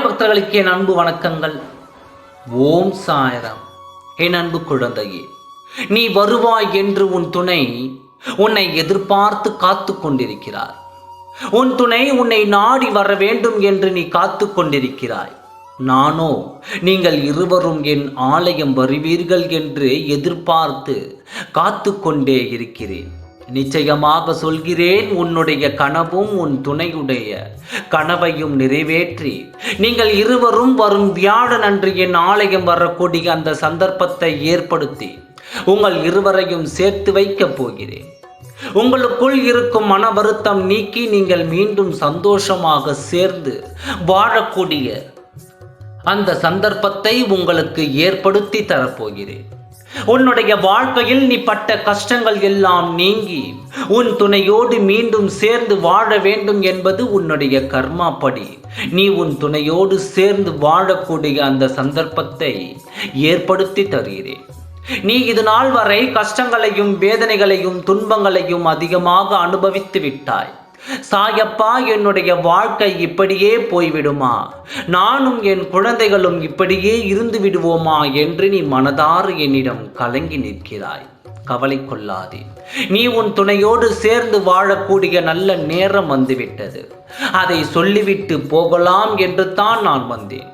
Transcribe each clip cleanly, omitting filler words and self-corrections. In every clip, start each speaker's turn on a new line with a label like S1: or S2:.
S1: பக்தர்களுக்கு என் அன்பு வணக்கங்கள். ஓம் சாய்ராம். என் அன்பு குழந்தையே, நீ வருவாய் என்று உன் துணை உன்னை எதிர்பார்த்து காத்து கொண்டிருக்கிறார். உன் துணை உன்னை நாடி வர வேண்டும் என்று நீ காத்து கொண்டிருக்கிறாய். நானோ நீங்கள் இருவரும் என் ஆலயம் வருவீர்கள் என்று எதிர்பார்த்து காத்து கொண்டே இருக்கிறேன். நிச்சயமாக சொல்கிறேன், உன்னுடைய கனவும் உன் துணையுடைய கனவையும் நிறைவேற்றி நீங்கள் இருவரும் வரும் வியாழன் அன்று என் ஆலயம் வரக்கூடிய அந்த சந்தர்ப்பத்தை ஏற்படுத்தி உங்கள் இருவரையும் சேர்த்து வைக்கப் போகிறேன். உங்களுக்குள் இருக்கும் மன வருத்தம் நீக்கி நீங்கள் மீண்டும் சந்தோஷமாக சேர்ந்து வாழக்கூடிய அந்த சந்தர்ப்பத்தை உங்களுக்கு ஏற்படுத்தி தரப்போகிறேன். உன்னுடைய வாழ்க்கையில் நீ பட்ட கஷ்டங்கள் எல்லாம் நீங்கி உன் துணையோடு மீண்டும் சேர்ந்து வாழ வேண்டும் என்பது உன்னுடைய கர்மா படி. நீ உன் துணையோடு சேர்ந்து வாழக்கூடிய அந்த சந்தர்ப்பத்தை ஏற்படுத்தி தருகிறேன். நீ இது நாள் வரை கஷ்டங்களையும் வேதனைகளையும் துன்பங்களையும் அதிகமாக அனுபவித்து விட்டாய். சாயப்பா, என்னுடைய வாழ்க்கை இப்படியே போய்விடுமா, நானும் என் குழந்தைகளும் இப்படியே இருந்து விடுவோமா என்று நீ மனதார என்னிடம் கலங்கி நிற்கிறாய். கவலை கொள்ளாதே. நீ உன் துணையோடு சேர்ந்து வாழக்கூடிய நல்ல நேரம் வந்துவிட்டது. அதை சொல்லிவிட்டு போகலாம் என்று தான் நான் வந்தேன்.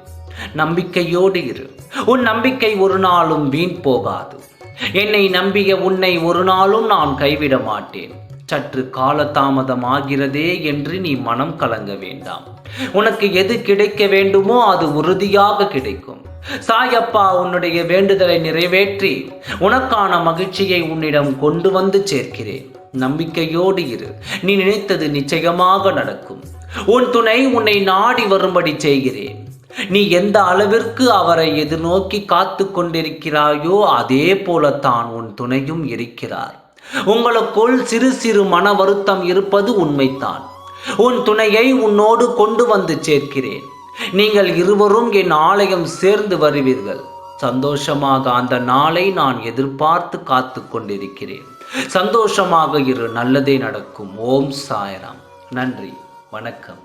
S1: நம்பிக்கையோடு இரு. உன் நம்பிக்கை ஒரு நாளும் வீண் போகாது. என்னை நம்பிய உன்னை ஒரு நாளும் நான் கைவிட மாட்டேன். சற்று காலதாமதம் ஆகிறதே என்று நீ மனம் கலங்க வேண்டாம். உனக்கு எது கிடைக்க வேண்டுமோ அது உறுதியாக கிடைக்கும். சாயப்பா உன்னுடைய வேண்டுதலை நிறைவேற்றி உனக்கான மகிழ்ச்சியை உன்னிடம் கொண்டு வந்து சேர்க்கிறேன். நம்பிக்கையோடு இரு. நீ நினைத்தது நிச்சயமாக நடக்கும். உன் துணை உன்னை நாடி வரும்படி செய்கிறேன். நீ எந்த அளவிற்கு அவரை எதிர்நோக்கி காத்து கொண்டிருக்கிறாயோ அதே போலத்தான் உன் துணையும் இருக்கிறார். உங்களுக்குள் சிறு சிறு மன வருத்தம் இருப்பது உண்மைதான். உன் துணையை உன்னோடு கொண்டு வந்து சேர்க்கிறேன். நீங்கள் இருவரும் என் ஆலயம் சேர்ந்து வருவீர்கள். சந்தோஷமாக அந்த நாளை நான் எதிர்பார்த்து காத்து கொண்டிருக்கிறேன். சந்தோஷமாக இரு. நல்லதே நடக்கும். ஓம் சாய்ராம். நன்றி. வணக்கம்.